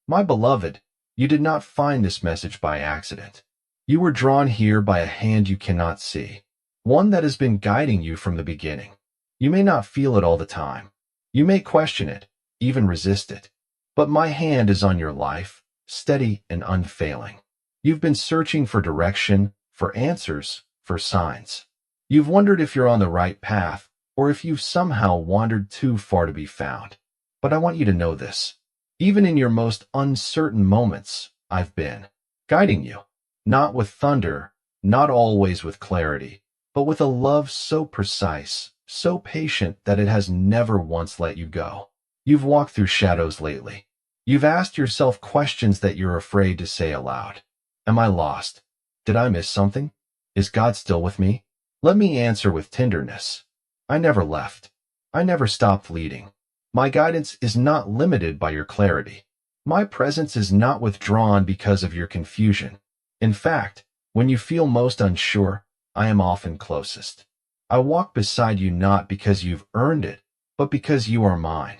My beloved, you did not find this message by accident. You were drawn here by a hand you cannot see, one that has been guiding you from the beginning. You may not feel it all the time. You may question it, even resist it. But my hand is on your life, steady and unfailing. You've been searching for direction, for answers, for signs. You've wondered if you're on the right path, or if you've somehow wandered too far to be found. But I want you to know this. Even in your most uncertain moments, I've been guiding you. Not with thunder, not always with clarity, but with a love so precise, so patient that it has never once let you go. You've walked through shadows lately. You've asked yourself questions that you're afraid to say aloud. Am I lost? Did I miss something? Is God still with me? Let me answer with tenderness. I never left. I never stopped leading. My guidance is not limited by your clarity. My presence is not withdrawn because of your confusion. In fact, when you feel most unsure, I am often closest. I walk beside you not because you've earned it, but because you are mine.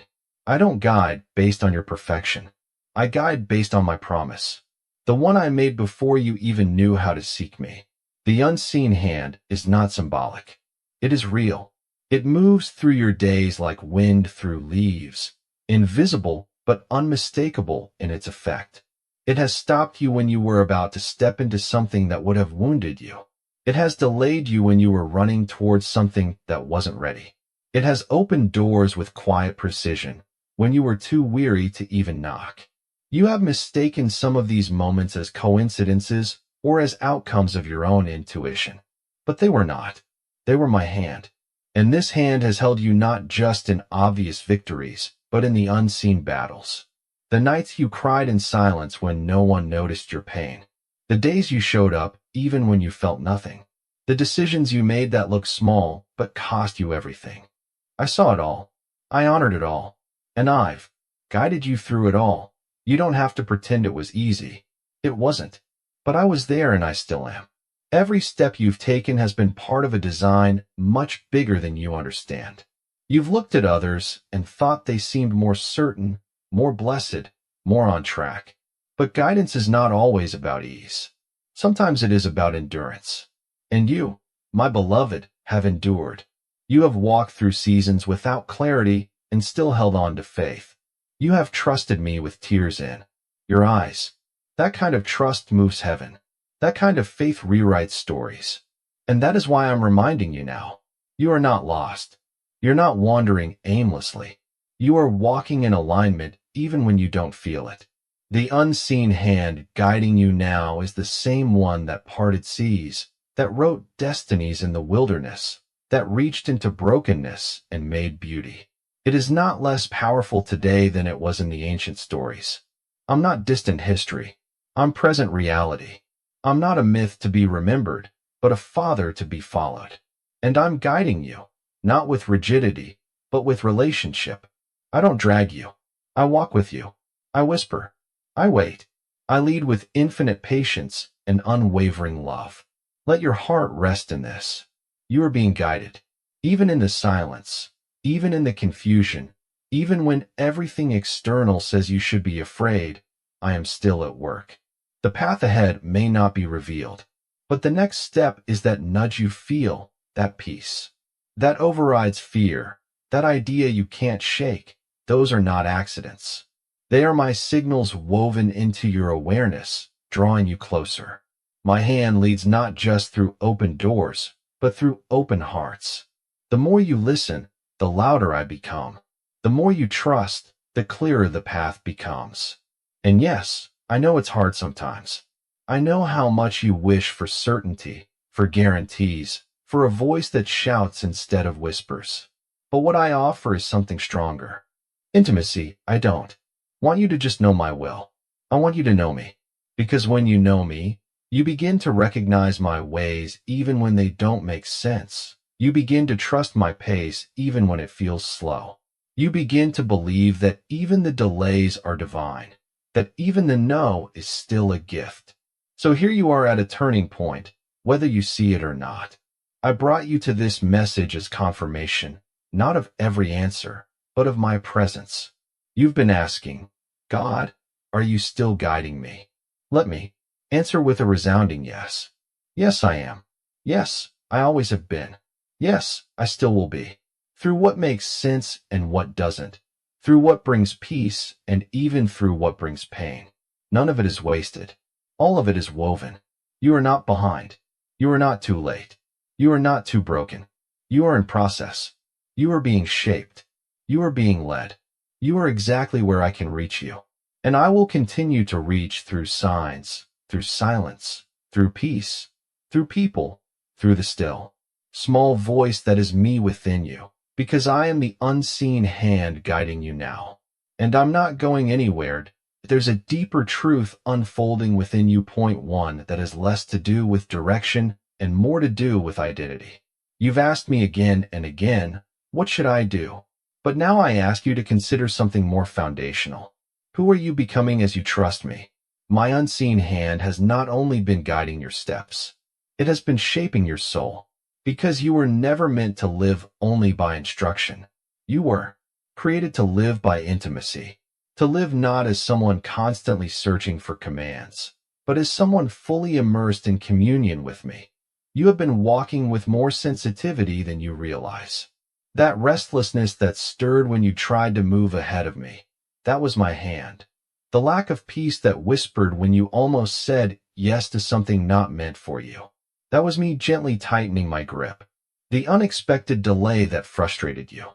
I don't guide based on your perfection. I guide based on my promise. The one I made before you even knew how to seek me. The unseen hand is not symbolic. It is real. It moves through your days like wind through leaves, invisible but unmistakable in its effect. It has stopped you when you were about to step into something that would have wounded you. It has delayed you when you were running towards something that wasn't ready. It has opened doors with quiet precision when you were too weary to even knock. You have mistaken some of these moments as coincidences or as outcomes of your own intuition. But they were not. They were my hand. And this hand has held you not just in obvious victories, but in the unseen battles. The nights you cried in silence when no one noticed your pain. The days you showed up even when you felt nothing. The decisions you made that looked small but cost you everything. I saw it all. I honored it all. And I've guided you through it all. You don't have to pretend it was easy. It wasn't. But I was there and I still am. Every step you've taken has been part of a design much bigger than you understand. You've looked at others and thought they seemed more certain, more blessed, more on track. But guidance is not always about ease. Sometimes it is about endurance. And you, my beloved, have endured. You have walked through seasons without clarity and still held on to faith. You have trusted me with tears in your eyes. That kind of trust moves heaven. That kind of faith rewrites stories. And that is why I'm reminding you now. You are not lost. You're not wandering aimlessly. You are walking in alignment even when you don't feel it. The unseen hand guiding you now is the same one that parted seas, that wrote destinies in the wilderness, that reached into brokenness and made beauty. It is not less powerful today than it was in the ancient stories. I'm not distant history. I'm present reality. I'm not a myth to be remembered, but a father to be followed. And I'm guiding you, not with rigidity, but with relationship. I don't drag you. I walk with you. I whisper. I wait. I lead with infinite patience and unwavering love. Let your heart rest in this. You are being guided, even in the silence, even in the confusion, even when everything external says you should be afraid. I am still at work. The path ahead may not be revealed, but the next step is that nudge you feel, that peace. That overrides fear, that idea you can't shake. Those are not accidents. They are my signals woven into your awareness, drawing you closer. My hand leads not just through open doors, but through open hearts. The more you listen, the louder I become. The more you trust, the clearer the path becomes. And yes, I know it's hard sometimes. I know how much you wish for certainty, for guarantees, for a voice that shouts instead of whispers. But what I offer is something stronger. Intimacy, I don't. Want you to just know my will. I want you to know me. Because when you know me, you begin to recognize my ways even when they don't make sense. You begin to trust my pace even when it feels slow. You begin to believe that even the delays are divine, that even the no is still a gift. So here you are at a turning point, whether you see it or not. I brought you to this message as confirmation, not of every answer, but of my presence. You've been asking, God, are you still guiding me? Let me answer with a resounding yes. Yes, I am. Yes, I always have been. Yes, I still will be. Through what makes sense and what doesn't. Through what brings peace and even through what brings pain. None of it is wasted. All of it is woven. You are not behind. You are not too late. You are not too broken. You are in process. You are being shaped. You are being led. You are exactly where I can reach you. And I will continue to reach through signs, through silence, through peace, through people, through the still, small voice that is me within you, because I am the unseen hand guiding you now. And I'm not going anywhere. There's a deeper truth unfolding within you. Point one, that has less to do with direction and more to do with identity. You've asked me again and again, what should I do? But now I ask you to consider something more foundational. Who are you becoming as you trust me? My unseen hand has not only been guiding your steps, it has been shaping your soul, because you were never meant to live only by instruction. You were created to live by intimacy, to live not as someone constantly searching for commands, but as someone fully immersed in communion with me. You have been walking with more sensitivity than you realize. That restlessness that stirred when you tried to move ahead of me, that was my hand. The lack of peace that whispered when you almost said yes to something not meant for you, that was me gently tightening my grip. The unexpected delay that frustrated you,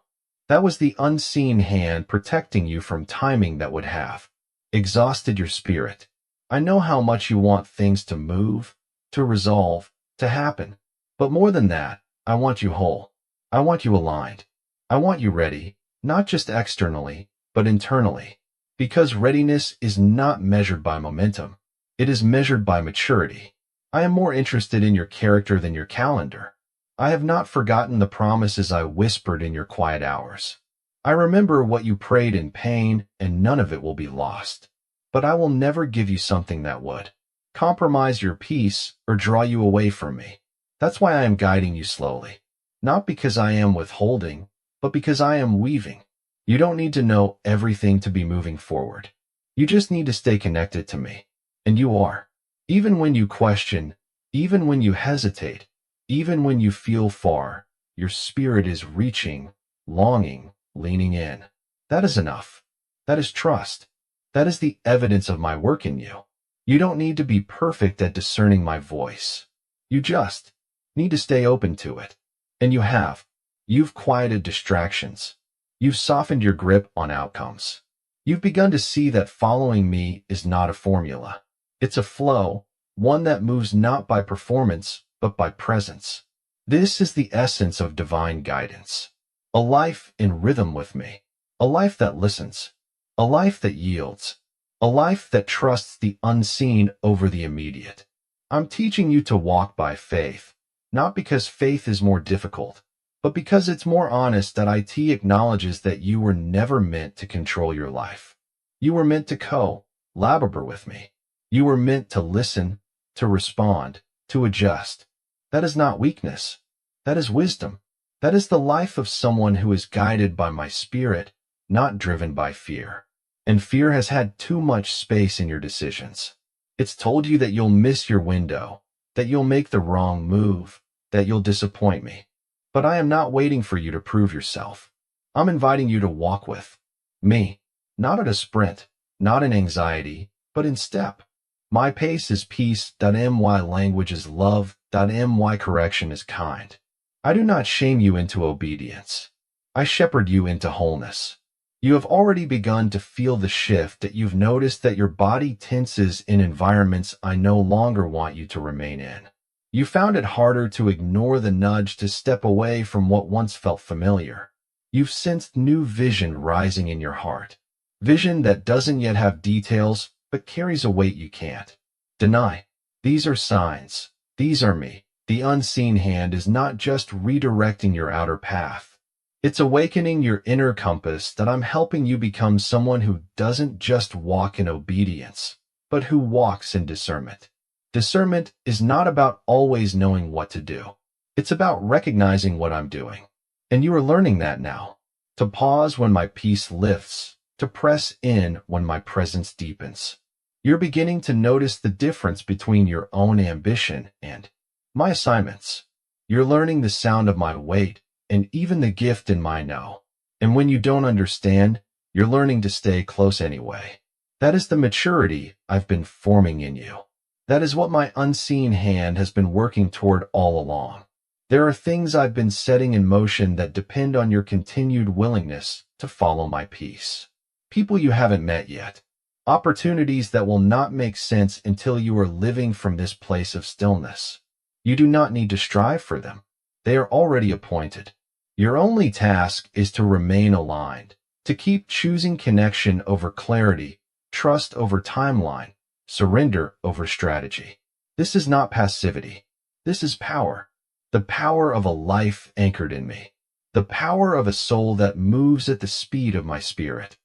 that was the unseen hand protecting you from timing that would have exhausted your spirit. I know how much you want things to move, to resolve, to happen. But more than that, I want you whole. I want you aligned. I want you ready, not just externally, but internally. Because readiness is not measured by momentum. It is measured by maturity. I am more interested in your character than your calendar. I have not forgotten the promises I whispered in your quiet hours. I remember what you prayed in pain, and none of it will be lost. But I will never give you something that would compromise your peace or draw you away from me. That's why I am guiding you slowly. Not because I am withholding, but because I am weaving. You don't need to know everything to be moving forward. You just need to stay connected to me. And you are. Even when you question, even when you hesitate, even when you feel far, your spirit is reaching, longing, leaning in. That is enough. That is trust. That is the evidence of my work in you. You don't need to be perfect at discerning my voice. You just need to stay open to it. And you have. You've quieted distractions. You've softened your grip on outcomes. You've begun to see that following me is not a formula. It's a flow, one that moves not by performance, but by presence. This is the essence of divine guidance. A life in rhythm with me. A life that listens. A life that yields. A life that trusts the unseen over the immediate. I'm teaching you to walk by faith, not because faith is more difficult, but because it's more honest. That IT acknowledges that you were never meant to control your life. You were meant to co-labor with me. You were meant to listen, to respond, to adjust. That is not weakness. That is wisdom. That is the life of someone who is guided by my spirit, not driven by fear. And fear has had too much space in your decisions. It's told you that you'll miss your window, that you'll make the wrong move, that you'll disappoint me. But I am not waiting for you to prove yourself. I'm inviting you to walk with me, not at a sprint, not in anxiety, but in step. My pace is peace. My language is love. My correction is kind. I do not shame you into obedience. I shepherd you into wholeness. You have already begun to feel the shift. That you've noticed that your body tenses in environments I no longer want you to remain in. You found it harder to ignore the nudge to step away from what once felt familiar. You've sensed new vision rising in your heart. Vision that doesn't yet have details, but carries a weight you can't deny. These are signs. These are me. The unseen hand is not just redirecting your outer path. It's awakening your inner compass. That I'm helping you become someone who doesn't just walk in obedience, but who walks in discernment. Discernment is not about always knowing what to do. It's about recognizing what I'm doing. And you are learning that now. To pause when my peace lifts, to press in when my presence deepens. You're beginning to notice the difference between your own ambition and my assignments. You're learning the sound of my weight and even the gift in my no. And when you don't understand, you're learning to stay close anyway. That is the maturity I've been forming in you. That is what my unseen hand has been working toward all along. There are things I've been setting in motion that depend on your continued willingness to follow my peace. People you haven't met yet. Opportunities that will not make sense until you are living from this place of stillness. You do not need to strive for them. They are already appointed. Your only task is to remain aligned, to keep choosing connection over clarity, trust over timeline, surrender over strategy. This is not passivity. This is power. The power of a life anchored in me. The power of a soul that moves at the speed of my spirit.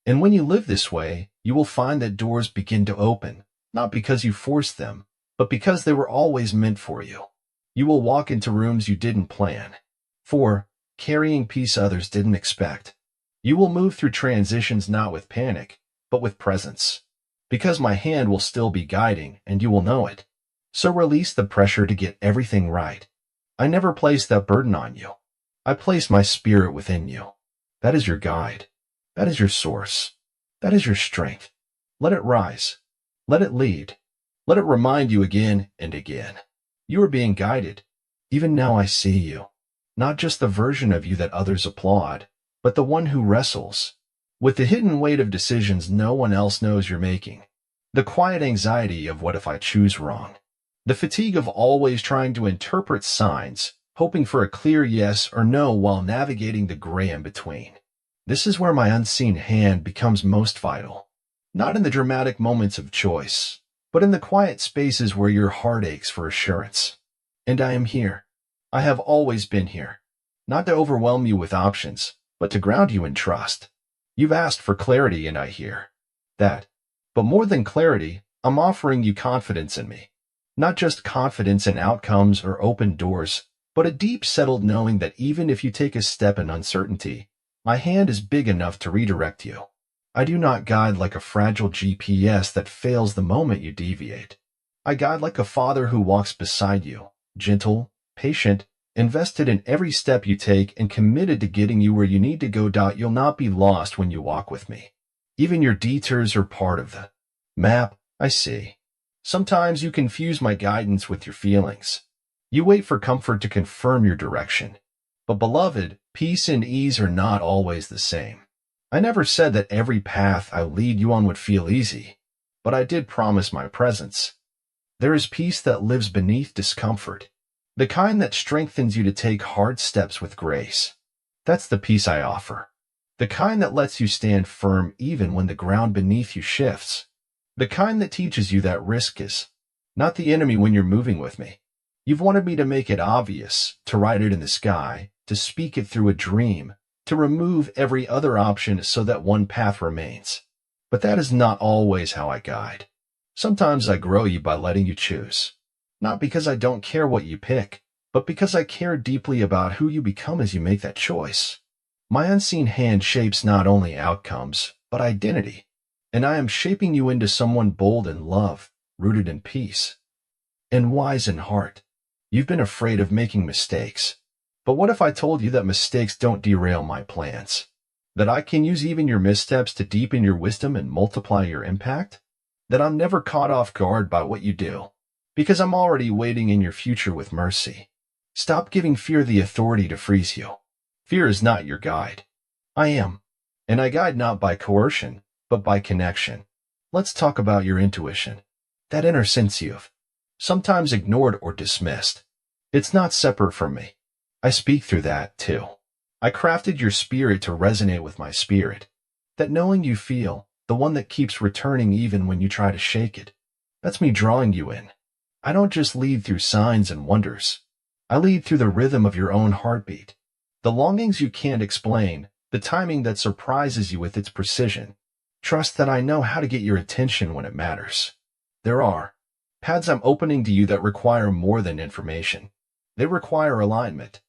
And when you live this way, you will find that doors begin to open, not because you forced them, but because they were always meant for you. You will walk into rooms you didn't plan. 4. Carrying peace others didn't expect. You will move through transitions not with panic, but with presence. Because my hand will still be guiding, and you will know it. So release the pressure to get everything right. I never place that burden on you. I place my spirit within you. That is your guide. That is your source. That is your strength. Let it rise. Let it lead. Let it remind you again and again. You are being guided. Even now I see you. Not just the version of you that others applaud, but the one who wrestles with the hidden weight of decisions no one else knows you're making. The quiet anxiety of what if I choose wrong. The fatigue of always trying to interpret signs, hoping for a clear yes or no while navigating the gray in between. This is where my unseen hand becomes most vital. Not in the dramatic moments of choice, but in the quiet spaces where your heart aches for assurance. And I am here. I have always been here. Not to overwhelm you with options, but to ground you in trust. You've asked for clarity and I hear that. But more than clarity, I'm offering you confidence in me. Not just confidence in outcomes or open doors, but a deep settled knowing that even if you take a step in uncertainty, my hand is big enough to redirect you. I do not guide like a fragile GPS that fails the moment you deviate. I guide like a father who walks beside you, gentle, patient, invested in every step you take and committed to getting you where you need to go. You'll not be lost when you walk with me. Even your detours are part of the map, I see. Sometimes you confuse my guidance with your feelings. You wait for comfort to confirm your direction. But beloved, peace and ease are not always the same. I never said that every path I lead you on would feel easy, but I did promise my presence. There is peace that lives beneath discomfort, the kind that strengthens you to take hard steps with grace. That's the peace I offer. The kind that lets you stand firm even when the ground beneath you shifts. The kind that teaches you that risk is not the enemy when you're moving with me. You've wanted me to make it obvious, to write it in the sky, to speak it through a dream, to remove every other option so that one path remains. But that is not always how I guide. Sometimes I grow you by letting you choose. Not because I don't care what you pick, but because I care deeply about who you become as you make that choice. My unseen hand shapes not only outcomes, but identity. And I am shaping you into someone bold in love, rooted in peace, and wise in heart. You've been afraid of making mistakes. But what if I told you that mistakes don't derail my plans? That I can use even your missteps to deepen your wisdom and multiply your impact? That I'm never caught off guard by what you do, because I'm already waiting in your future with mercy. Stop giving fear the authority to freeze you. Fear is not your guide. I am. And I guide not by coercion, but by connection. Let's talk about your intuition. That inner sense you've sometimes ignored or dismissed. It's not separate from me. I speak through that, too. I crafted your spirit to resonate with my spirit. That knowing you feel, the one that keeps returning even when you try to shake it. That's me drawing you in. I don't just lead through signs and wonders. I lead through the rhythm of your own heartbeat. The longings you can't explain, the timing that surprises you with its precision. Trust that I know how to get your attention when it matters. There are paths I'm opening to you that require more than information. They require alignment.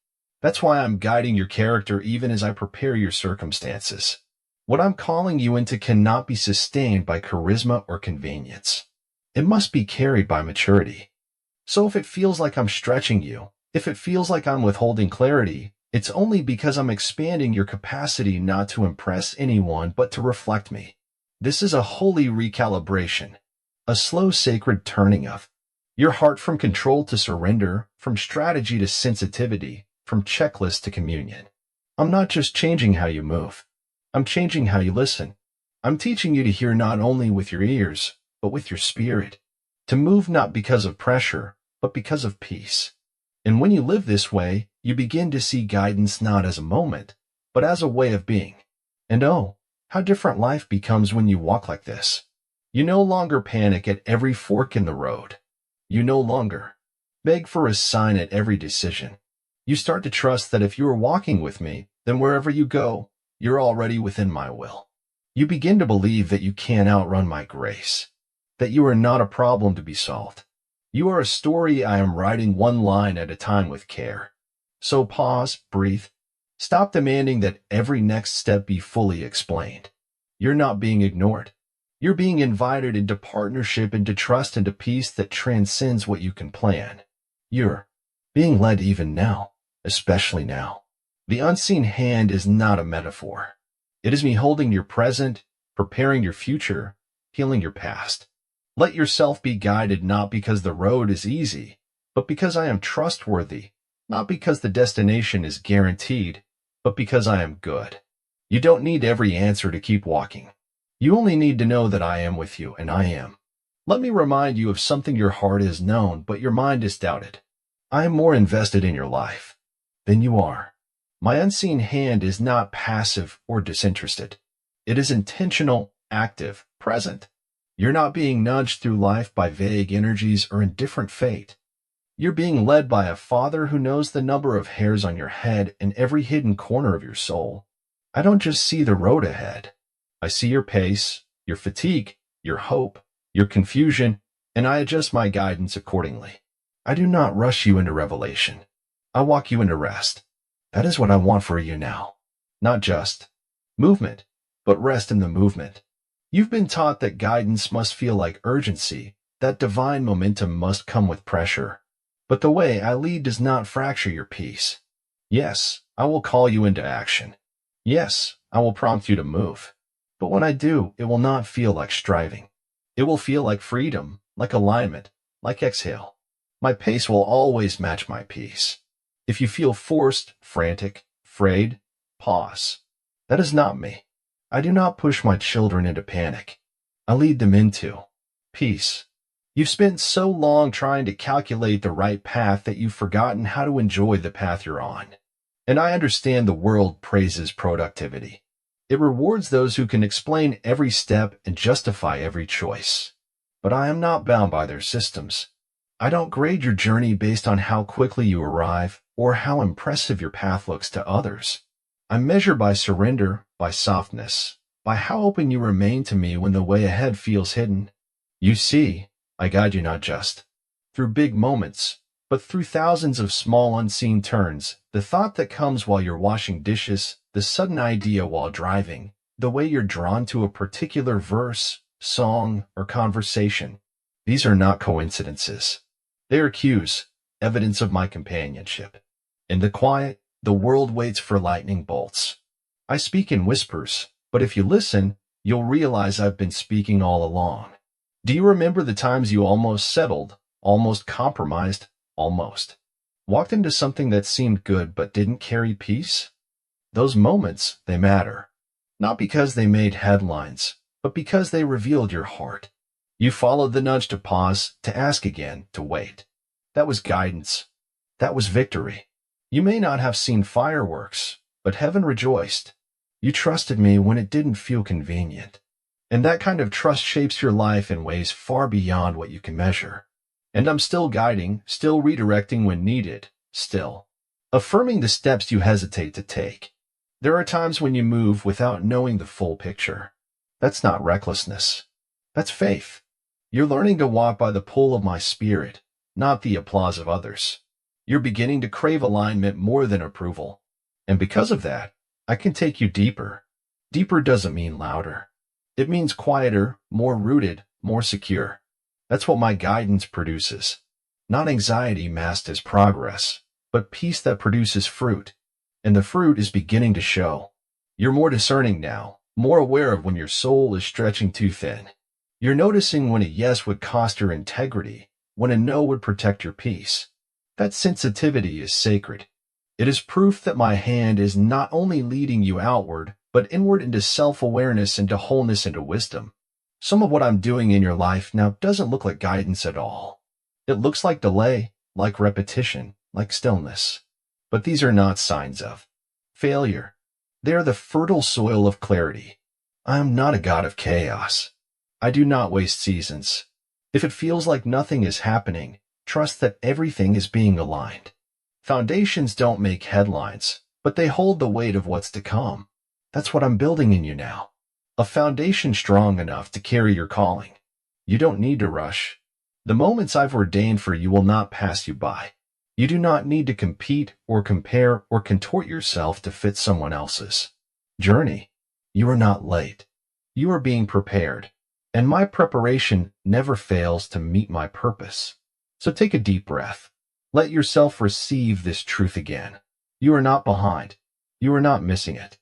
That's why I'm guiding your character even as I prepare your circumstances. What I'm calling you into cannot be sustained by charisma or convenience. It must be carried by maturity. So if it feels like I'm stretching you, if it feels like I'm withholding clarity, it's only because I'm expanding your capacity not to impress anyone but to reflect me. This is a holy recalibration, a slow sacred turning of your heart from control to surrender, from strategy to sensitivity, from checklist to communion. I'm not just changing how you move. I'm changing how you listen. I'm teaching you to hear not only with your ears, but with your spirit. To move not because of pressure, but because of peace. And when you live this way, you begin to see guidance not as a moment, but as a way of being. And oh, how different life becomes when you walk like this. You no longer panic at every fork in the road. You no longer beg for a sign at every decision. You start to trust that if you are walking with me, then wherever you go, you're already within my will. You begin to believe that you can't outrun my grace, that you are not a problem to be solved. You are a story I am writing one line at a time with care. So pause, breathe. Stop demanding that every next step be fully explained. You're not being ignored. You're being invited into partnership, into trust, into peace that transcends what you can plan. You're being led even now, especially now. The unseen hand is not a metaphor. It is me holding your present, preparing your future, healing your past. Let yourself be guided not because the road is easy, but because I am trustworthy, not because the destination is guaranteed, but because I am good. You don't need every answer to keep walking. You only need to know that I am with you, and I am. Let me remind you of something your heart has known, but your mind has doubted. I am more invested in your life than you are. My unseen hand is not passive or disinterested. It is intentional, active, present. You're not being nudged through life by vague energies or indifferent fate. You're being led by a Father who knows the number of hairs on your head and every hidden corner of your soul. I don't just see the road ahead. I see your pace, your fatigue, your hope, your confusion, and I adjust my guidance accordingly. I do not rush you into revelation. I walk you into rest. That is what I want for you now. Not just movement, but rest in the movement. You've been taught that guidance must feel like urgency, that divine momentum must come with pressure. But the way I lead does not fracture your peace. Yes, I will call you into action. Yes, I will prompt you to move. But when I do, it will not feel like striving. It will feel like freedom, like alignment, like exhale. My pace will always match my peace. If you feel forced, frantic, afraid, pause. That is not me. I do not push my children into panic. I lead them into peace. You've spent so long trying to calculate the right path that you've forgotten how to enjoy the path you're on. And I understand the world praises productivity. It rewards those who can explain every step and justify every choice. But I am not bound by their systems. I don't grade your journey based on how quickly you arrive or how impressive your path looks to others. I measure by surrender, by softness, by how open you remain to me when the way ahead feels hidden. You see, I guide you not just through big moments, but through thousands of small unseen turns, the thought that comes while you're washing dishes, the sudden idea while driving, the way you're drawn to a particular verse, song, or conversation. These are not coincidences. They are cues, evidence of my companionship. In the quiet, the world waits for lightning bolts. I speak in whispers, but if you listen, you'll realize I've been speaking all along. Do you remember the times you almost settled, almost compromised, almost walked into something that seemed good but didn't carry peace? Those moments, they matter. Not because they made headlines, but because they revealed your heart. You followed the nudge to pause, to ask again, to wait. That was guidance. That was victory. You may not have seen fireworks, but heaven rejoiced. You trusted me when it didn't feel convenient. And that kind of trust shapes your life in ways far beyond what you can measure. And I'm still guiding, still redirecting when needed, still affirming the steps you hesitate to take. There are times when you move without knowing the full picture. That's not recklessness. That's faith. You're learning to walk by the pull of my spirit, not the applause of others. You're beginning to crave alignment more than approval. And because of that, I can take you deeper. Deeper doesn't mean louder. It means quieter, more rooted, more secure. That's what my guidance produces. Not anxiety masked as progress, but peace that produces fruit. And the fruit is beginning to show. You're more discerning now, more aware of when your soul is stretching too thin. You're noticing when a yes would cost your integrity, when a no would protect your peace. That sensitivity is sacred. It is proof that my hand is not only leading you outward, but inward into self-awareness, into wholeness, into wisdom. Some of what I'm doing in your life now doesn't look like guidance at all. It looks like delay, like repetition, like stillness. But these are not signs of failure. They are the fertile soil of clarity. I am not a god of chaos. I do not waste seasons. If it feels like nothing is happening, trust that everything is being aligned. Foundations don't make headlines, but they hold the weight of what's to come. That's what I'm building in you now. A foundation strong enough to carry your calling. You don't need to rush. The moments I've ordained for you will not pass you by. You do not need to compete or compare or contort yourself to fit someone else's journey. You are not late. You are being prepared. And my preparation never fails to meet my purpose. So take a deep breath. Let yourself receive this truth again. You are not behind. You are not missing it.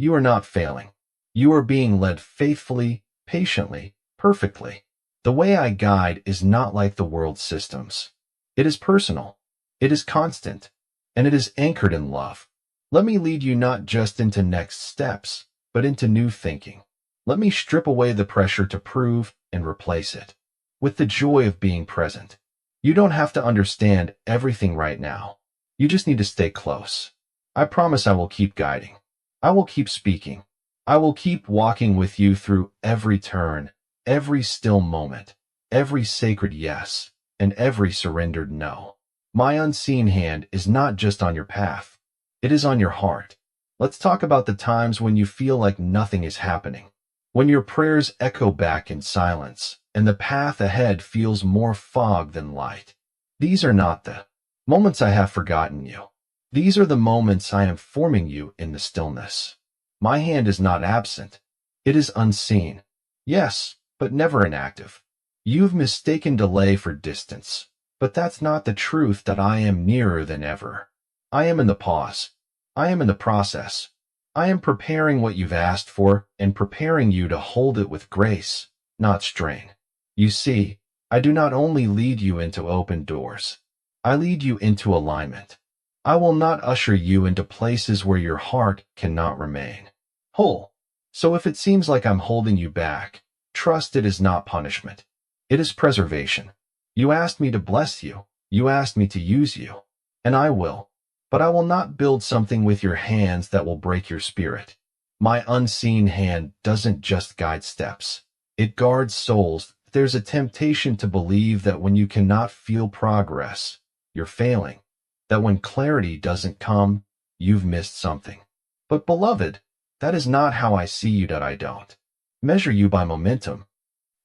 You are not failing. You are being led faithfully, patiently, perfectly. The way I guide is not like the world's systems. It is personal. It is constant. And it is anchored in love. Let me lead you not just into next steps, but into new thinking. Let me strip away the pressure to prove and replace it with the joy of being present. You don't have to understand everything right now. You just need to stay close. I promise I will keep guiding. I will keep speaking. I will keep walking with you through every turn, every still moment, every sacred yes, and every surrendered no. My unseen hand is not just on your path. It is on your heart. Let's talk about the times when you feel like nothing is happening. When your prayers echo back in silence, and the path ahead feels more fog than light. These are not the moments I have forgotten you. These are the moments I am forming you in the stillness. My hand is not absent. It is unseen. Yes, but never inactive. You've mistaken delay for distance, but that's not the truth that I am nearer than ever. I am in the pause. I am in the process. I am preparing what you've asked for and preparing you to hold it with grace, not strain. You see, I do not only lead you into open doors. I lead you into alignment. I will not usher you into places where your heart cannot remain whole. So if it seems like I'm holding you back, trust it is not punishment. It is preservation. You asked me to bless you. You asked me to use you. And I will. But I will not build something with your hands that will break your spirit. My unseen hand doesn't just guide steps. It guards souls. There's a temptation to believe that when you cannot feel progress, you're failing. That when clarity doesn't come, you've missed something. But beloved, that is not how I see you. That I don't measure you by momentum.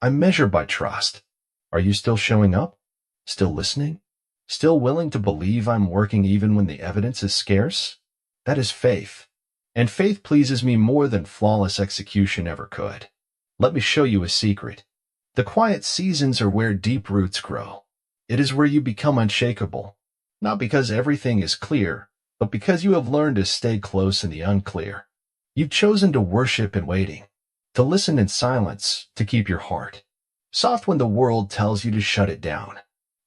I measure by trust. Are you still showing up? Still listening? Still willing to believe I'm working even when the evidence is scarce? That is faith. And faith pleases me more than flawless execution ever could. Let me show you a secret. The quiet seasons are where deep roots grow. It is where you become unshakable. Not because everything is clear, but because you have learned to stay close in the unclear. You've chosen to worship in waiting, to listen in silence, to keep your heart soft when the world tells you to shut it down.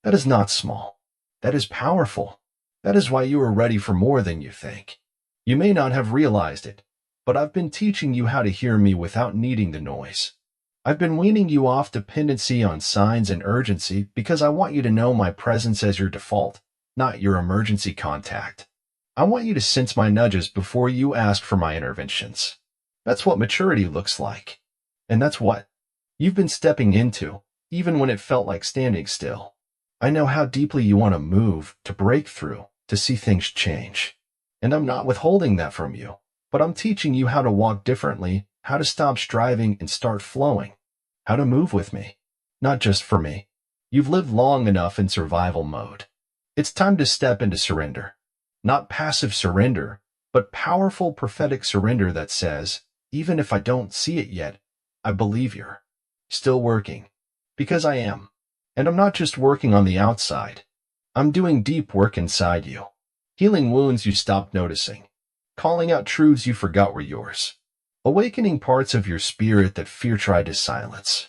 That is not small. That is powerful. That is why you are ready for more than you think. You may not have realized it, but I've been teaching you how to hear me without needing the noise. I've been weaning you off dependency on signs and urgency because I want you to know my presence as your default, not your emergency contact. I want you to sense my nudges before you ask for my interventions. That's what maturity looks like. And that's what you've been stepping into, even when it felt like standing still. I know how deeply you want to move, to break through, to see things change. And I'm not withholding that from you, but I'm teaching you how to walk differently, how to stop striving and start flowing, how to move with me, not just for me. You've lived long enough in survival mode. It's time to step into surrender. Not passive surrender, but powerful prophetic surrender that says, Even if I don't see it yet, I believe you're still working. Because I am. And I'm not just working on the outside. I'm doing deep work inside you. Healing wounds you stopped noticing. Calling out truths you forgot were yours. Awakening parts of your spirit that fear tried to silence.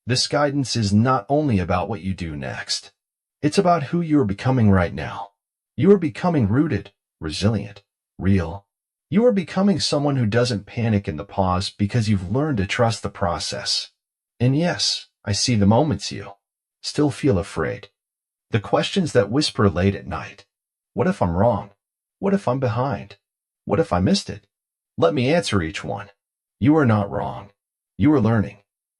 This guidance is not only about what you do next. It's about who you are becoming right now. You are becoming rooted, resilient, real. You are becoming someone who doesn't panic in the pause because you've learned to trust the process. And yes, I see the moments you still feel afraid. The questions that whisper late at night. What if I'm wrong? What if I'm behind? What if I missed it? Let me answer each one. You are not wrong. You are learning.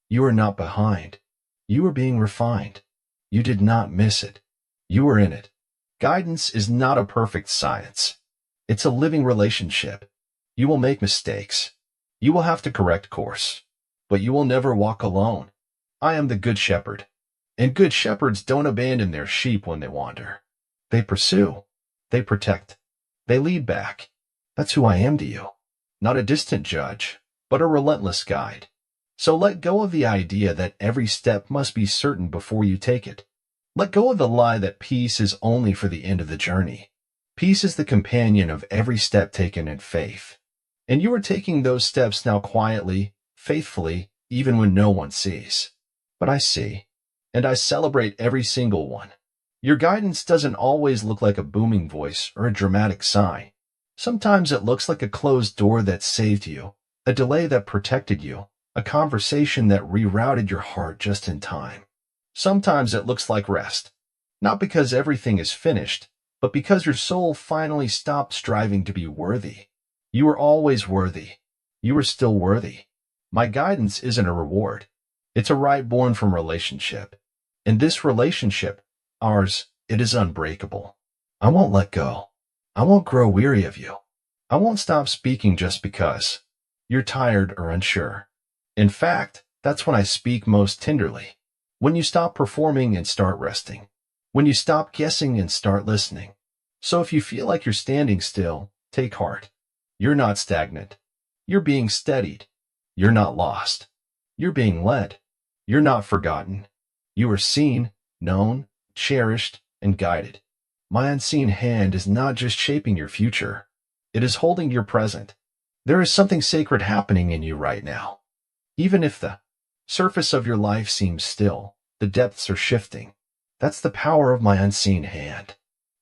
You are not behind. You are being refined. You did not miss it. You are in it. Guidance is not a perfect science. It's a living relationship. You will make mistakes. You will have to correct course. But you will never walk alone. I am the good shepherd. And good shepherds don't abandon their sheep when they wander. They pursue. They protect. They lead back. That's who I am to you. Not a distant judge, but a relentless guide. So let go of the idea that every step must be certain before you take it. Let go of the lie that peace is only for the end of the journey. Peace is the companion of every step taken in faith. And you are taking those steps now quietly, faithfully, even when no one sees. But I see. And I celebrate every single one. Your guidance doesn't always look like a booming voice or a dramatic sign. Sometimes it looks like a closed door that saved you, a delay that protected you, a conversation that rerouted your heart just in time. Sometimes it looks like rest, not because everything is finished, but because your soul finally stopped striving to be worthy. You were always worthy. You are still worthy. My guidance isn't a reward. It's a right born from relationship. In this relationship, ours, it is unbreakable. I won't let go. I won't grow weary of you. I won't stop speaking just because you're tired or unsure. In fact, that's when I speak most tenderly. When you stop performing and start resting. When you stop guessing and start listening. So if you feel like you're standing still, take heart. You're not stagnant. You're being steadied. You're not lost. You're being led. You're not forgotten. You are seen, known, cherished, and guided. My unseen hand is not just shaping your future. It is holding your present. There is something sacred happening in you right now. Even if the surface of your life seems still, the depths are shifting. That's the power of my unseen hand.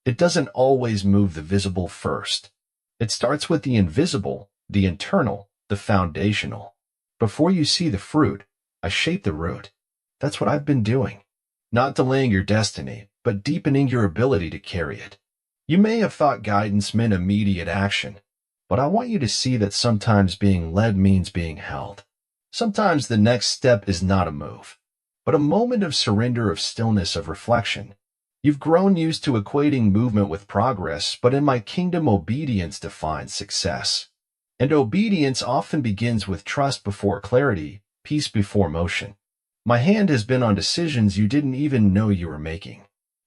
It doesn't always move the visible first. It starts with the invisible, the internal, the foundational. Before you see the fruit, I shape the root. That's what I've been doing. Not delaying your destiny, but deepening your ability to carry it. You may have thought guidance meant immediate action, but I want you to see that sometimes being led means being held. Sometimes the next step is not a move, but a moment of surrender, of stillness, of reflection. You've grown used to equating movement with progress, but in my kingdom, obedience defines success. And obedience often begins with trust before clarity, peace before motion. My hand has been on decisions you didn't even know you were making.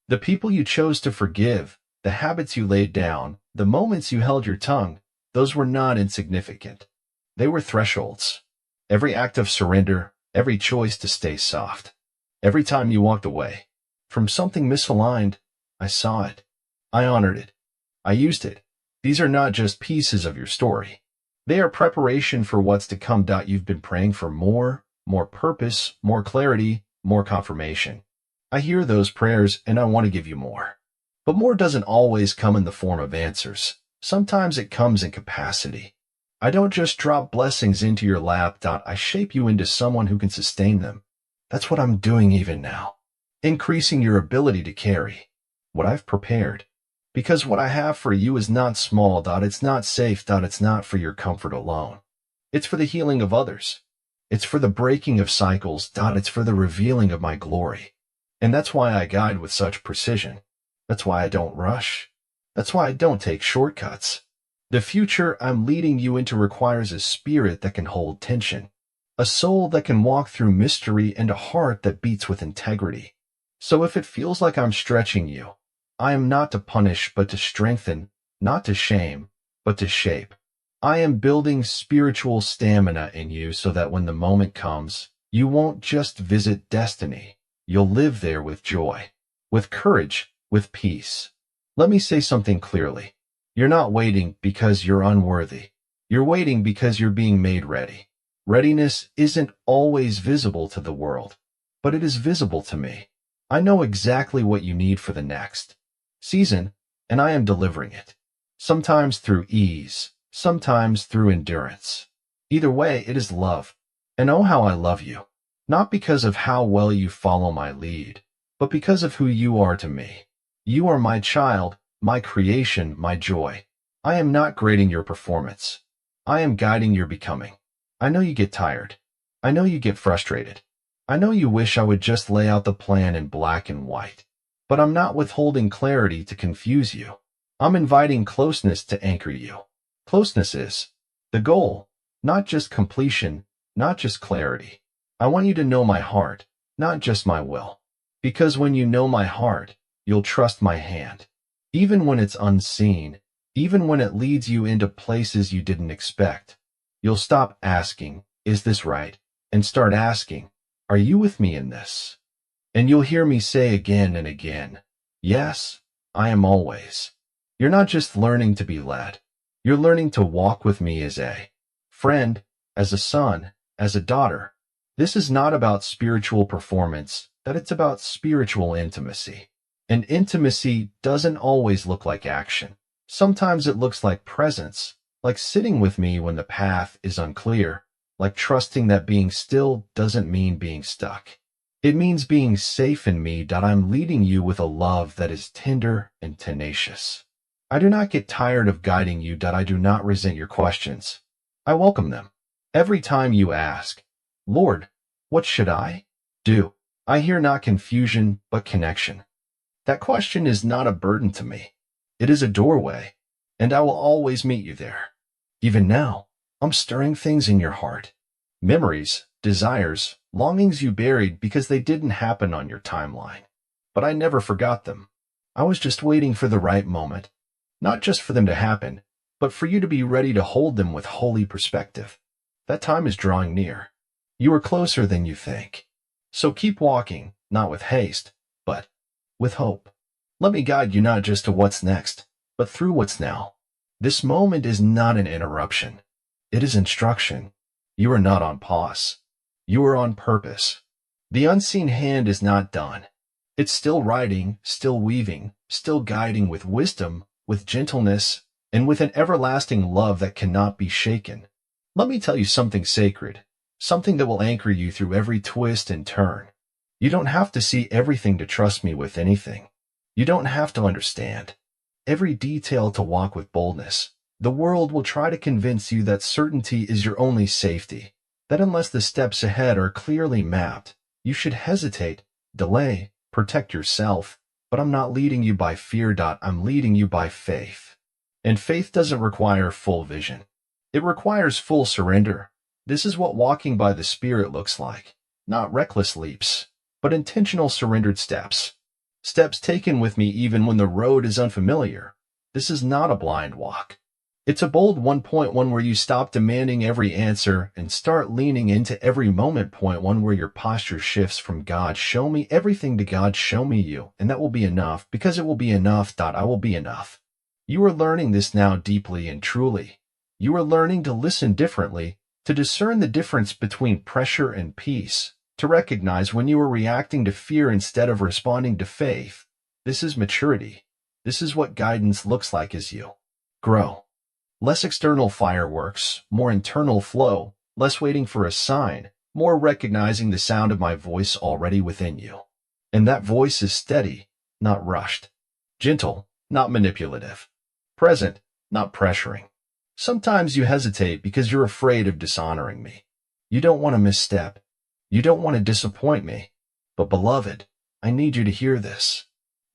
The people you chose to forgive, the habits you laid down, the moments you held your tongue, those were not insignificant. They were thresholds. Every act of surrender, every choice to stay soft. Every time you walked away from something misaligned, I saw it. I honored it. I used it. These are not just pieces of your story. They are preparation for what's to come. You've been praying for more purpose, more clarity, more confirmation. I hear those prayers and I want to give you more. But more doesn't always come in the form of answers. Sometimes it comes in capacity. I don't just drop blessings into your lap. I shape you into someone who can sustain them. That's what I'm doing even now. Increasing your ability to carry what I've prepared. Because what I have for you is not small. It's not safe. It's not for your comfort alone. It's for the healing of others. It's for the breaking of cycles. It's for the revealing of my glory. And that's why I guide with such precision. That's why I don't rush. That's why I don't take shortcuts. The future I'm leading you into requires a spirit that can hold tension, a soul that can walk through mystery, and a heart that beats with integrity. So if it feels like I'm stretching you, I am not to punish but to strengthen, not to shame, but to shape. I am building spiritual stamina in you so that when the moment comes, you won't just visit destiny. You'll live there with joy, with courage, with peace. Let me say something clearly. You're not waiting because you're unworthy. You're waiting because you're being made ready. Readiness isn't always visible to the world, but it is visible to me. I know exactly what you need for the next season, and I am delivering it. Sometimes through ease, sometimes through endurance. Either way, it is love. And oh, how I love you. Not because of how well you follow my lead, but because of who you are to me. You are my child, my creation, my joy. I am not grading your performance. I am guiding your becoming. I know you get tired. I know you get frustrated. I know you wish I would just lay out the plan in black and white. But I'm not withholding clarity to confuse you. I'm inviting closeness to anchor you. Closeness is the goal, not just completion, not just clarity. I want you to know my heart, not just my will. Because when you know my heart, you'll trust my hand. Even when it's unseen, even when it leads you into places you didn't expect. You'll stop asking, is this right? And start asking, are you with me in this? And you'll hear me say again and again, yes, I am always. You're not just learning to be led. You're learning to walk with me as a friend, as a son, as a daughter. This is not about spiritual performance, that it's about spiritual intimacy. And intimacy doesn't always look like action. Sometimes it looks like presence, like sitting with me when the path is unclear, like trusting that being still doesn't mean being stuck. It means being safe in me, that I'm leading you with a love that is tender and tenacious. I do not get tired of guiding you, that I do not resent your questions. I welcome them. Every time you ask, Lord, what should I do? I hear not confusion, but connection. That question is not a burden to me. It is a doorway, and I will always meet you there. Even now, I'm stirring things in your heart. Memories, desires, longings you buried because they didn't happen on your timeline. But I never forgot them. I was just waiting for the right moment. Not just for them to happen, but for you to be ready to hold them with holy perspective. That time is drawing near. You are closer than you think. So keep walking, not with haste, but with hope. Let me guide you not just to what's next, but through what's now. This moment is not an interruption. It is instruction. You are not on pause. You are on purpose. The unseen hand is not done. It's still writing, still weaving, still guiding with wisdom, with gentleness, and with an everlasting love that cannot be shaken. Let me tell you something sacred, something that will anchor you through every twist and turn. You don't have to see everything to trust me with anything. You don't have to understand every detail to walk with boldness. The world will try to convince you that certainty is your only safety, that unless the steps ahead are clearly mapped, you should hesitate, delay, protect yourself. But I'm not leading you by fear. I'm leading you by faith. And faith doesn't require full vision. It requires full surrender. This is what walking by the Spirit looks like. Not reckless leaps, but intentional surrendered steps. Steps taken with me even when the road is unfamiliar. This is not a blind walk. It's a bold 1.1 where you stop demanding every answer and start leaning into every moment. Point one where your posture shifts from God, show me everything, to God, show me you, and that will be enough, because it will be enough. I will be enough. You are learning this now deeply and truly. You are learning to listen differently, to discern the difference between pressure and peace, to recognize when you are reacting to fear instead of responding to faith. This is maturity. This is what guidance looks like as you grow. Less external fireworks, more internal flow, less waiting for a sign, more recognizing the sound of my voice already within you. And that voice is steady, not rushed. Gentle, not manipulative. Present, not pressuring. Sometimes you hesitate because you're afraid of dishonoring me. You don't want to misstep. You don't want to disappoint me. But beloved, I need you to hear this.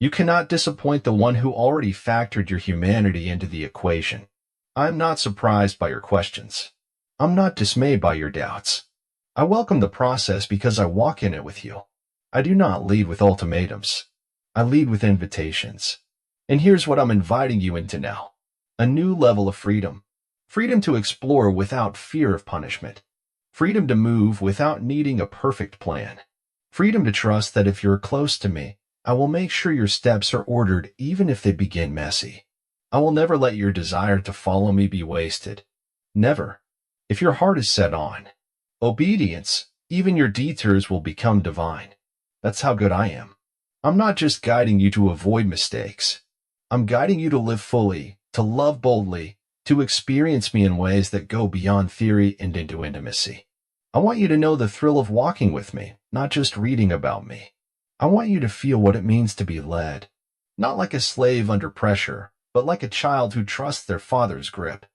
You cannot disappoint the one who already factored your humanity into the equation. I'm not surprised by your questions. I'm not dismayed by your doubts. I welcome the process because I walk in it with you. I do not lead with ultimatums. I lead with invitations. And here's what I'm inviting you into now. A new level of freedom. freedom to explore without fear of punishment, freedom to move without needing a perfect plan, freedom to trust that if you're close to me, I will make sure your steps are ordered even if they begin messy. I will never let your desire to follow me be wasted. Never. If your heart is set on obedience, even your detours will become divine. That's how good I am. I'm not just guiding you to avoid mistakes. I'm guiding you to live fully, to love boldly, to experience me in ways that go beyond theory and into intimacy. I want you to know the thrill of walking with me, not just reading about me. I want you to feel what it means to be led, not like a slave under pressure, but like a child who trusts their father's grip.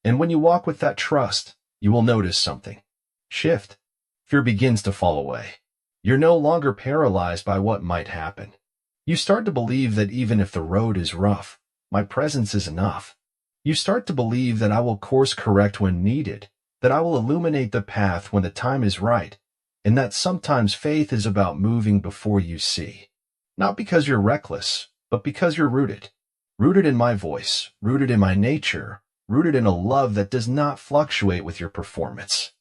And when you walk with that trust, you will notice something. Shift. Fear begins to fall away. You're no longer paralyzed by what might happen. You start to believe that even if the road is rough, my presence is enough. You start to believe that I will course correct when needed, that I will illuminate the path when the time is right, and that sometimes faith is about moving before you see. Not because you're reckless, but because you're rooted. Rooted in my voice, rooted in my nature, rooted in a love that does not fluctuate with your performance.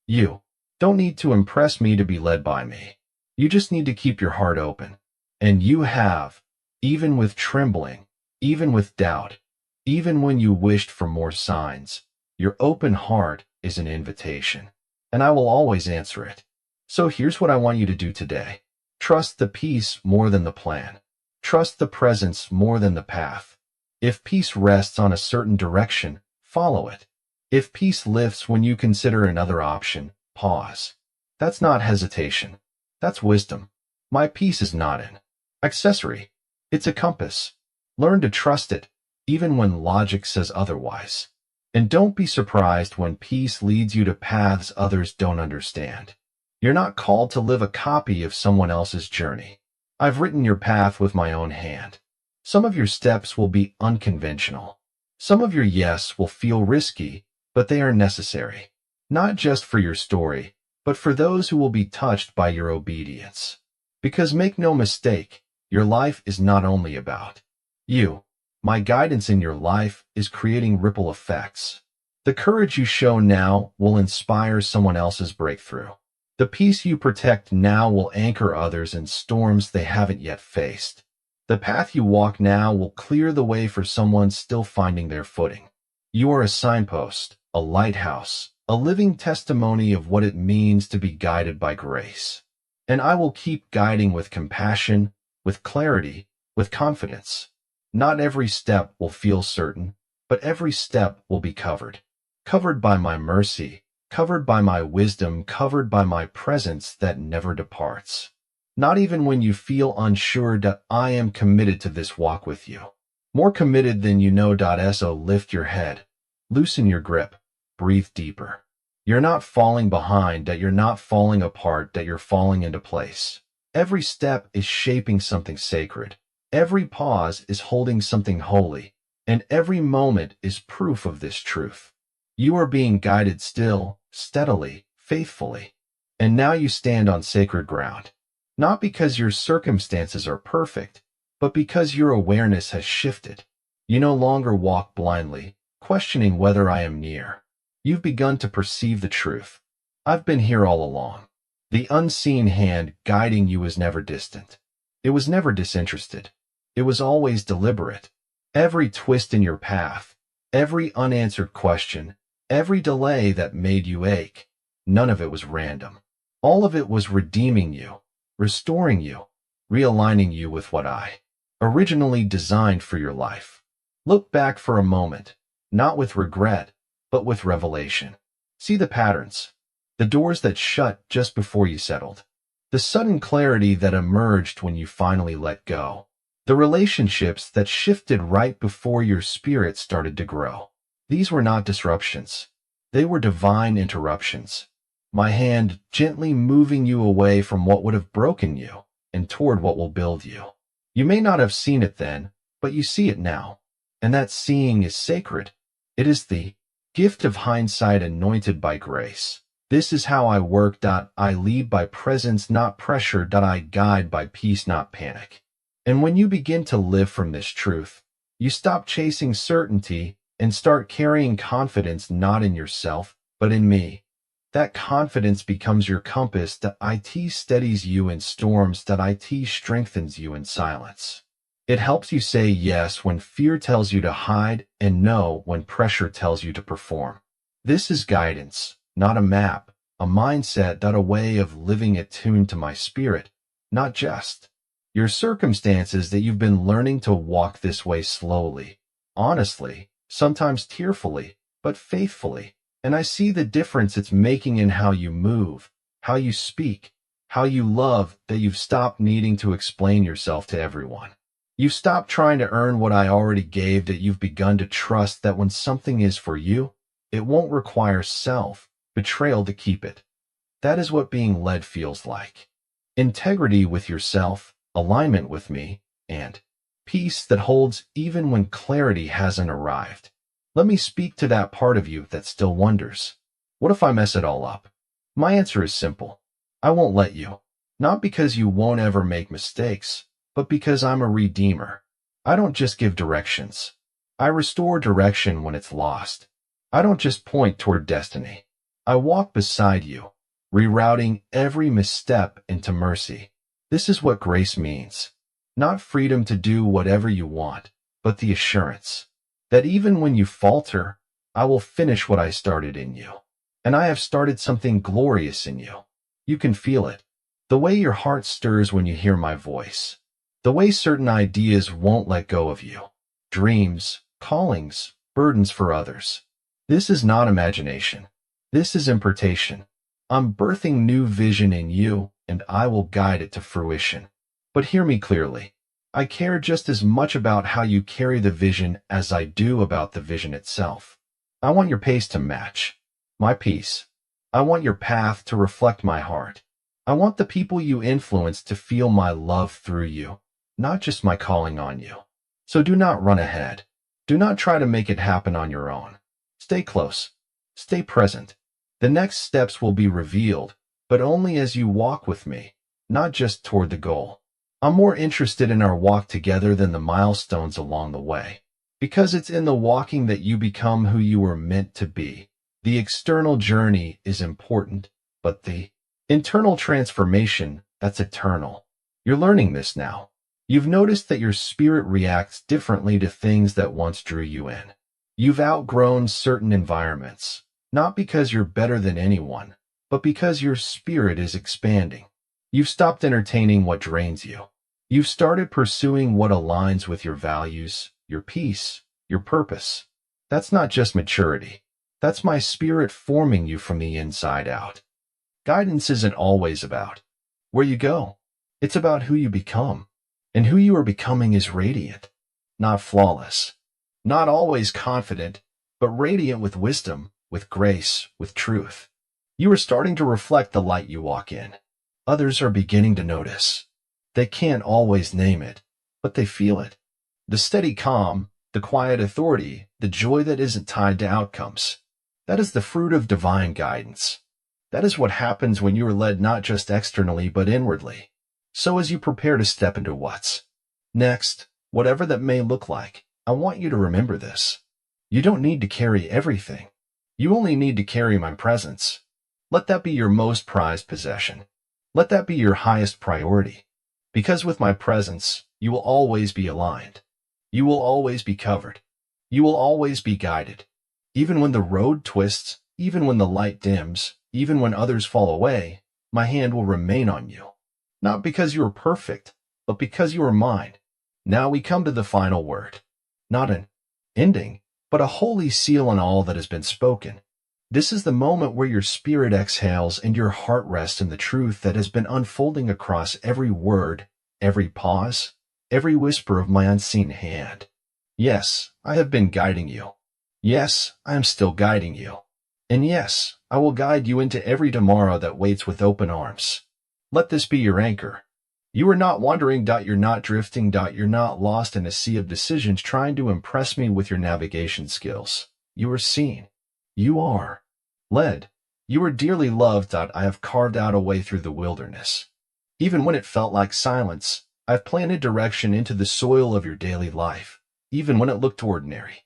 You don't need to impress me to be led by me. You just need to keep your heart open. And you have, even with trembling, even with doubt, even when you wished for more signs, your open heart is an invitation, and I will always answer it. So here's what I want you to do today. Trust the peace more than the plan. Trust the presence more than the path. If peace rests on a certain direction, follow it. If peace lifts when you consider another option, pause. That's not hesitation. That's wisdom. My peace is not an accessory. It's a compass. Learn to trust it, even when logic says otherwise. And don't be surprised when peace leads you to paths others don't understand. You're not called to live a copy of someone else's journey. I've written your path with my own hand. Some of your steps will be unconventional. Some of your yes will feel risky, but they are necessary. Not just for your story, but for those who will be touched by your obedience. Because make no mistake, your life is not only about you. My guidance in your life is creating ripple effects. The courage you show now will inspire someone else's breakthrough. The peace you protect now will anchor others in storms they haven't yet faced. The path you walk now will clear the way for someone still finding their footing. You are a signpost, a lighthouse, a living testimony of what it means to be guided by grace. And I will keep guiding with compassion, with clarity, with confidence. Not every step will feel certain, but every step will be covered. Covered by my mercy, covered by my wisdom, covered by my presence that never departs. Not even when you feel unsure that I am committed to this walk with you. More committed than you know. So lift your head, loosen your grip, breathe deeper. You're not falling behind, that you're not falling apart, that you're falling into place. Every step is shaping something sacred. Every pause is holding something holy, and every moment is proof of this truth. You are being guided still, steadily, faithfully. And now you stand on sacred ground. Not because your circumstances are perfect, but because your awareness has shifted. You no longer walk blindly, questioning whether I am near. You've begun to perceive the truth. I've been here all along. The unseen hand guiding you was never distant. It was never disinterested. It was always deliberate. Every twist in your path, every unanswered question, every delay that made you ache, none of it was random. All of it was redeeming you, restoring you, realigning you with what I originally designed for your life. Look back for a moment, not with regret, but with revelation. See the patterns, the doors that shut just before you settled, the sudden clarity that emerged when you finally let go, the relationships that shifted right before your spirit started to grow. These were not disruptions. They were divine interruptions. My hand gently moving you away from what would have broken you and toward what will build you. You may not have seen it then, but you see it now. And that seeing is sacred. It is the gift of hindsight anointed by grace. This is how I work. I lead by presence, not pressure. I guide by peace, not panic. And when you begin to live from this truth, you stop chasing certainty and start carrying confidence not in yourself, but in me. That confidence becomes your compass. That it steadies you in storms. That it strengthens you in silence. It helps you say yes when fear tells you to hide and no when pressure tells you to perform. This is guidance, not a map, a mindset, not a way of living attuned to my spirit, not just your circumstances, that you've been learning to walk this way slowly, honestly, sometimes tearfully, but faithfully. And I see the difference it's making in how you move, how you speak, how you love, that you've stopped needing to explain yourself to everyone. You've stopped trying to earn what I already gave, that you've begun to trust that when something is for you, it won't require self-betrayal to keep it. That is what being led feels like. Integrity with yourself, alignment with me, and peace that holds even when clarity hasn't arrived. Let me speak to that part of you that still wonders, what if I mess it all up? My answer is simple. I won't let you. Not because you won't ever make mistakes, but because I'm a redeemer. I don't just give directions. I restore direction when it's lost. I don't just point toward destiny. I walk beside you, rerouting every misstep into mercy. This is what grace means. Not freedom to do whatever you want, but the assurance that even when you falter, I will finish what I started in you. And I have started something glorious in you. You can feel it. The way your heart stirs when you hear my voice. The way certain ideas won't let go of you. Dreams, callings, burdens for others. This is not imagination. This is impartation. I'm birthing new vision in you, and I will guide it to fruition. But hear me clearly. I care just as much about how you carry the vision as I do about the vision itself. I want your pace to match my peace. I want your path to reflect my heart. I want the people you influence to feel my love through you, not just my calling on you. So do not run ahead. Do not try to make it happen on your own. Stay close. Stay present. The next steps will be revealed, but only as you walk with me, not just toward the goal. I'm more interested in our walk together than the milestones along the way, because it's in the walking that you become who you were meant to be. The external journey is important, but the internal transformation, that's eternal. You're learning this now. You've noticed that your spirit reacts differently to things that once drew you in. You've outgrown certain environments, not because you're better than anyone, but because your spirit is expanding. You've stopped entertaining what drains you. You've started pursuing what aligns with your values, your peace, your purpose. That's not just maturity. That's my spirit forming you from the inside out. Guidance isn't always about where you go. It's about who you become. And who you are becoming is radiant, not flawless, not always confident, but radiant with wisdom, with grace, with truth. You are starting to reflect the light you walk in. Others are beginning to notice. They can't always name it, but they feel it. The steady calm, the quiet authority, the joy that isn't tied to outcomes. That is the fruit of divine guidance. That is what happens when you are led not just externally but inwardly. So as you prepare to step into what's next, whatever that may look like, I want you to remember this. You don't need to carry everything. You only need to carry my presence. Let that be your most prized possession. Let that be your highest priority. Because with my presence, you will always be aligned. You will always be covered. You will always be guided. Even when the road twists, even when the light dims, even when others fall away, my hand will remain on you. Not because you are perfect, but because you are mine. Now we come to the final word. Not an ending, but a holy seal on all that has been spoken. This is the moment where your spirit exhales and your heart rests in the truth that has been unfolding across every word, every pause, every whisper of my unseen hand. Yes, I have been guiding you. Yes, I am still guiding you. And yes, I will guide you into every tomorrow that waits with open arms. Let this be your anchor. You are not wandering, you're not drifting, you're not lost in a sea of decisions trying to impress me with your navigation skills. You are seen. You are led. You are dearly loved. I have carved out a way through the wilderness. Even when it felt like silence, I've planted direction into the soil of your daily life, even when it looked ordinary.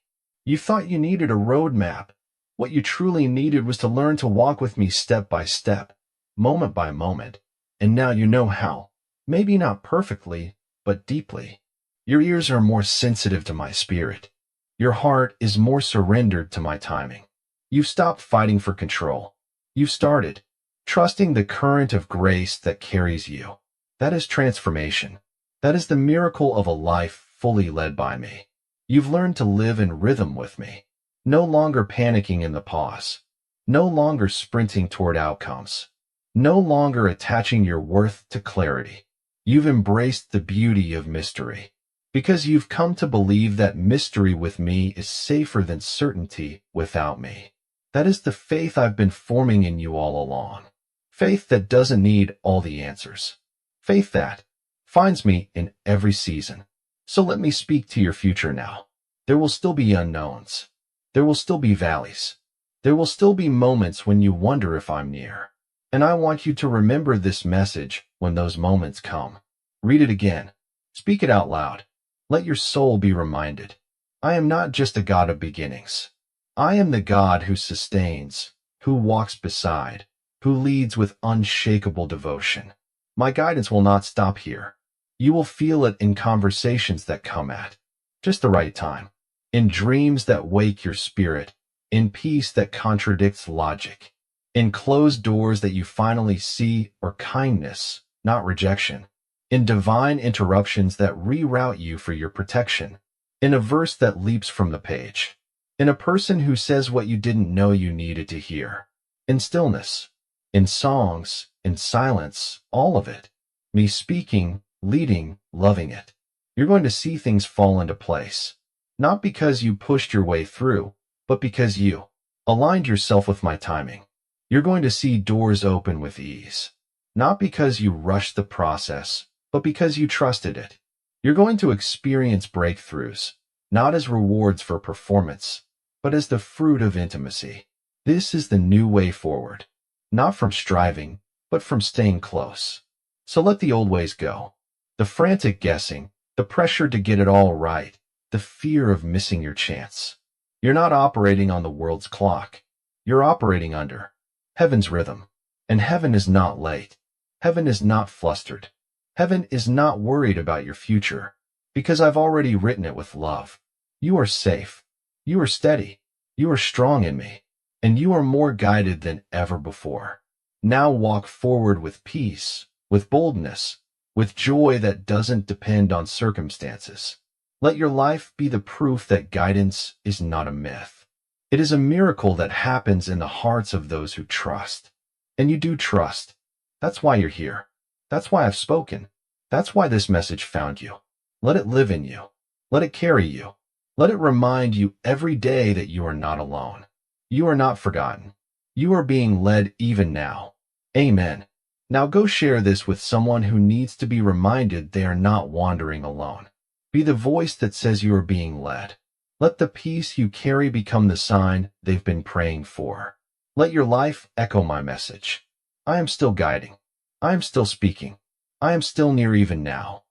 You thought you needed a roadmap. What you truly needed was to learn to walk with me step by step, moment by moment. And now you know how. Maybe not perfectly, but deeply. Your ears are more sensitive to my spirit. Your heart is more surrendered to my timing. You've stopped fighting for control. You've started trusting the current of grace that carries you. That is transformation. That is the miracle of a life fully led by me. You've learned to live in rhythm with me, no longer panicking in the pause, no longer sprinting toward outcomes, no longer attaching your worth to clarity. You've embraced the beauty of mystery, because you've come to believe that mystery with me is safer than certainty without me. That is the faith I've been forming in you all along. Faith that doesn't need all the answers. Faith that finds me in every season. So let me speak to your future now. There will still be unknowns. There will still be valleys. There will still be moments when you wonder if I'm near. And I want you to remember this message when those moments come. Read it again. Speak it out loud. Let your soul be reminded. I am not just a God of beginnings. I am the God who sustains, who walks beside, who leads with unshakable devotion. My guidance will not stop here. You will feel it in conversations that come at just the right time, in dreams that wake your spirit, in peace that contradicts logic, in closed doors that you finally see, or kindness, not rejection, in divine interruptions that reroute you for your protection, in a verse that leaps from the page, in a person who says what you didn't know you needed to hear, in stillness, in songs, in silence, all of it. Me speaking, leading, loving it. You're going to see things fall into place. Not because you pushed your way through, but because you aligned yourself with my timing. You're going to see doors open with ease. Not because you rushed the process, but because you trusted it. You're going to experience breakthroughs, not as rewards for performance, but as the fruit of intimacy. This is the new way forward. Not from striving, but from staying close. So let the old ways go. The frantic guessing, the pressure to get it all right, the fear of missing your chance. You're not operating on the world's clock. You're operating under heaven's rhythm. And heaven is not late. Heaven is not flustered. Heaven is not worried about your future, because I've already written it with love. You are safe. You are steady. You are strong in me. And you are more guided than ever before. Now walk forward with peace, with boldness, with joy that doesn't depend on circumstances. Let your life be the proof that guidance is not a myth. It is a miracle that happens in the hearts of those who trust. And you do trust. That's why you're here. That's why I've spoken. That's why this message found you. Let it live in you. Let it carry you. Let it remind you every day that you are not alone. You are not forgotten. You are being led even now. Amen. Now go share this with someone who needs to be reminded they are not wandering alone. Be the voice that says you are being led. Let the peace you carry become the sign they've been praying for. Let your life echo my message. I am still guiding. I am still speaking. I am still near even now.